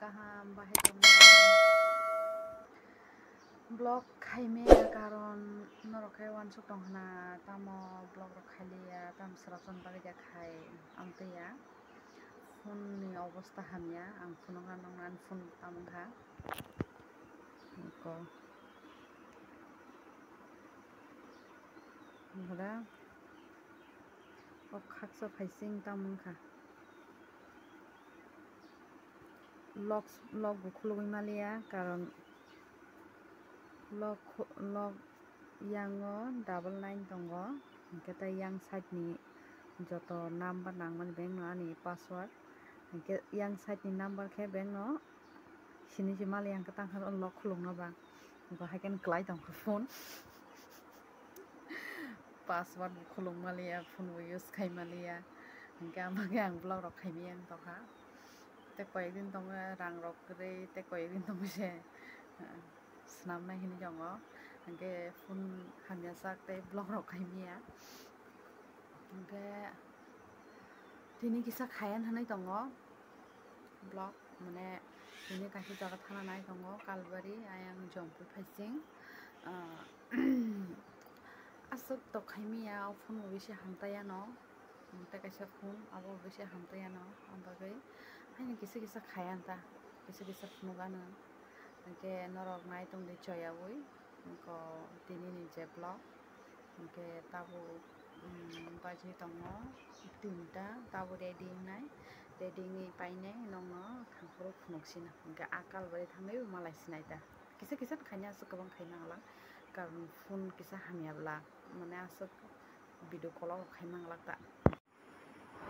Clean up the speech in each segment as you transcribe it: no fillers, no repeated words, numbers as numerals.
kaham bahai tong blog khaime karon norokai wan su tong na tamo blog rok khailia tam srason bari ja khai amteya phone ni অবস্থা hamya ang phone nang phone tamha ko hada ok khakso phaising tamkha log bu khulugui malia karon log yango 99 tongo keta yang site ni joto number nangman bank no ani password ke yang site ni number ke bank no sini si mali yang ketang kan log khulungno ba ko haken klai tong phone password bu khulung malia phone bu use khai malia ke amage ang blog rok khaimi ang to ha te koyekdin tong rang rok rei te koyekdin tong se snamnai hini jongo ke phone hamya sak te blog rok khaimia ke tini kisa khayan hanai tongo blog mane tini kaisi jaga thana nai tongo kalbari ayang jongpur phaising asuk to khaimia phone bu bisi hamtaya no te kaisa phone abo bisi hamtaya no ambagai haini kisa khayan ta kisa phone gano ke norok nai tong de choyawui ko tini ni je blog ke tabu baji tongo tinta tabu reading nai reading ni paine nongo thangpro phunuksin ke akal bari thangai malai sinai ta kisa khanya asuk kabang khaina ala karon phone kisa hamyabla mane asuk video call khaimang lakta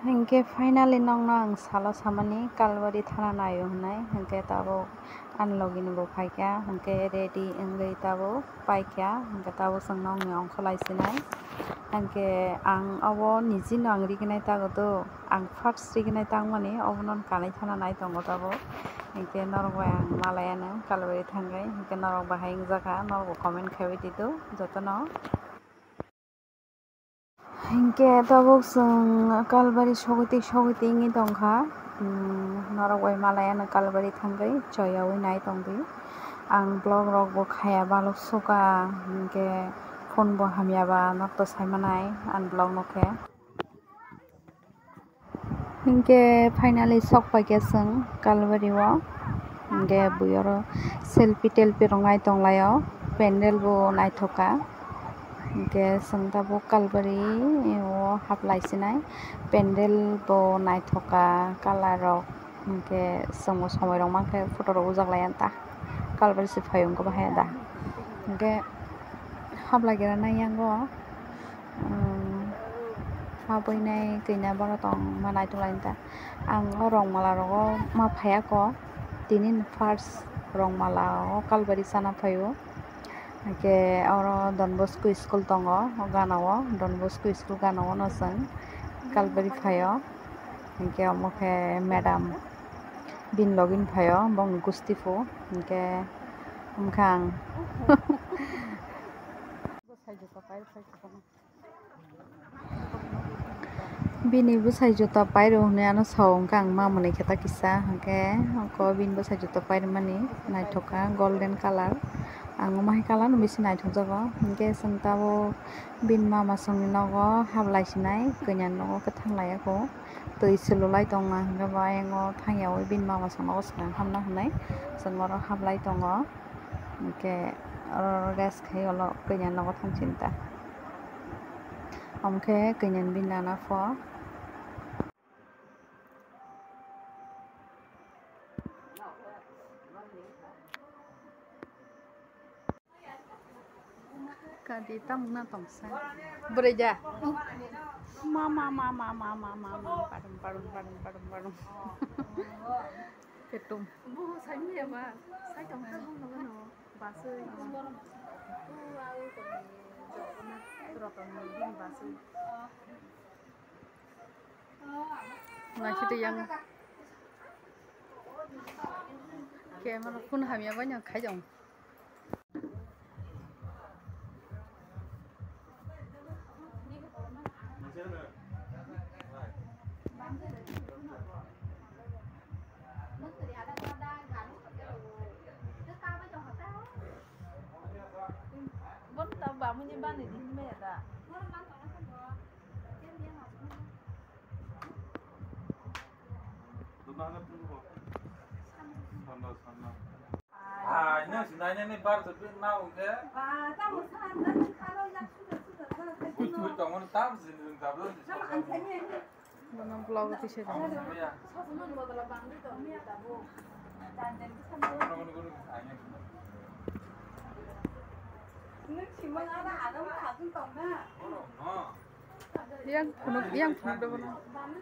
hingke finally nongno ang salo samani kalbari thana nayo hnai hingke tabo unlogin bo phaikya hingke ready engai tabo paikya hingke tabo sangnong ni ongkholai sinai hingke ang abo nijino ang riginai tagodo ang first riginai tangmani obonon kanai thana nai tongo tabo hingke norok bai ang malayano kalbari thangai hingke norok bahai jaga norok comment khaibai ditu jotono hingke tabuk sung kalbari sogiti ngi tongkha norok bai malayano kalbari thangai choyawi nai tongdi ang blog rok bo khaya balok soka hingke phone bo hamyaba nokto saimanai an blog nokhe hingke finally sok paikya sung kalbari o hingke buioro selfie telfie rok nai tonglaio pendel bo naithoka hingke sung tabo kalbari o haplai sinai pendel bo naithoka colour rok hingke sungbo somoi rok mankhe photo rok ujaklai ta kalbari si phaiyong ko bahai da hingke haplaigera nai yango habui nai kina bono tong manai tonglain ta ang o rongmala rogo ma phaiya ko tini first rongmala o kalbari sana phaio hingke oro Don Bosco school tongo o ganao Don Bosco school ganao no sung kalbari phaio hingke omo khe madam bin login phaio bong gustifu hingke omkhang bini bwsai jota pairo hine ano sawong kang mamani kheta kisa hingke oko bin bwsai jota pairmani naithoka golden colour ang mai colour no bisi naithokjago hingke sung tabo bin mama sungni nogo hablai sinai kainan nogo kwthang laiya tui sululai tongma hingke bo ayango thangyawi bin mama sung nogo swkang hamna hinai sung oro hablai tongo hingke oro rest khai olo kainan nogo thangsinta omkhe kainan bin nana pho kadi tamna tongsa bereja mama padum ketum bu saimi ba sai tong ka no no basu tu au ko jogna roton bin basu nasi yang kemana pun hamya banyak khai jong ini sinanya bar tapi mau ke? Kudu jangan tam sini tablo. Mana vlog bisa jangan. Yang punuk deh mana?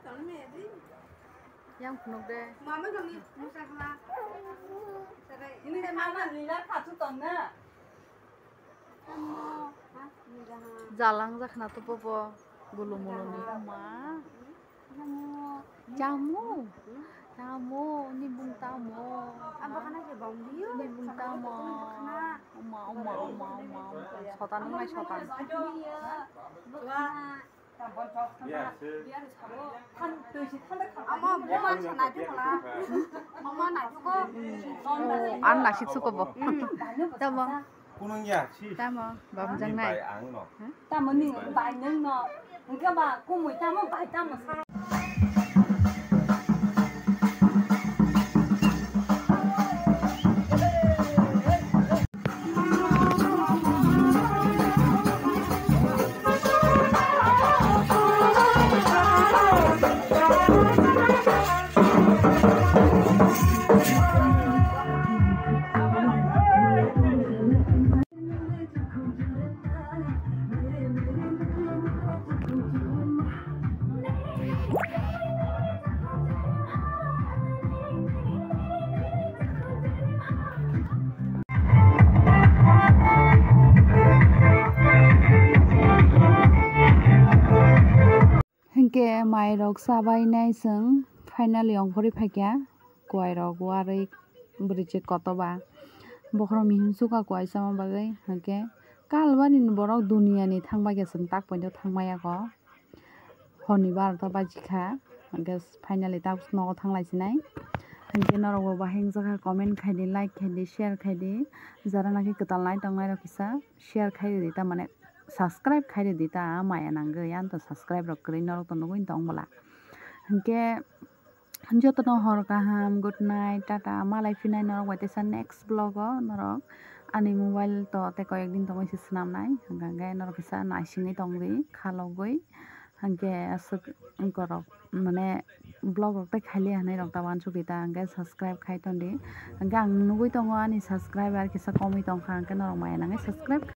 Yang punuk deh. ini mana lihat satu tonnya. Jalang zakna tuh popo gulu-mulu nih ma. Jamu, nibung tamu. Apa kan aja bang dia? Nibung tamu. Oma. Sotan ngai sotan. Ama 뭐만 전화주구나. 엄마 나주고. An nasi suka bo. Tamo. Kunungnya sih. Tamo. Bamjang nai. ta mà mình bài nâng nó các bạn cô mới ta mà bài ta mà sai Hingke mai rok sabai nai sung finally ongpori phakya kwai rok warui bridge kotoba bokhrom himsu ka kwai sama bagai hingke kalbani borok dunia ni thangba ge sung tak ponjo thangmaya ko honibar ta bajikha hingke finally tak no thanglai sinai hingke norok bo bahing jaka comment khaidi like khaidi share khaidi jara naki ketal nai tongnai rok kisa share khaidi ta mane subscribe khaidi dita maya nangge yan to subscribe rok kri norok to nuguin tongbola hingke jotono hor kaham good night tata malai finai norok waitesa next vlog o norok ani mobile to te koyekdin to moisi snamnai hingke norok kisa naisingui tongri khalogui hingke asuk korok mane vlog rok tai khaili hanai rok ta wansuk dita hingke subscribe khai tondi hingke ang nugui tongo ani subscriber kisa komui tongkha hingke norok maya nangai subscribe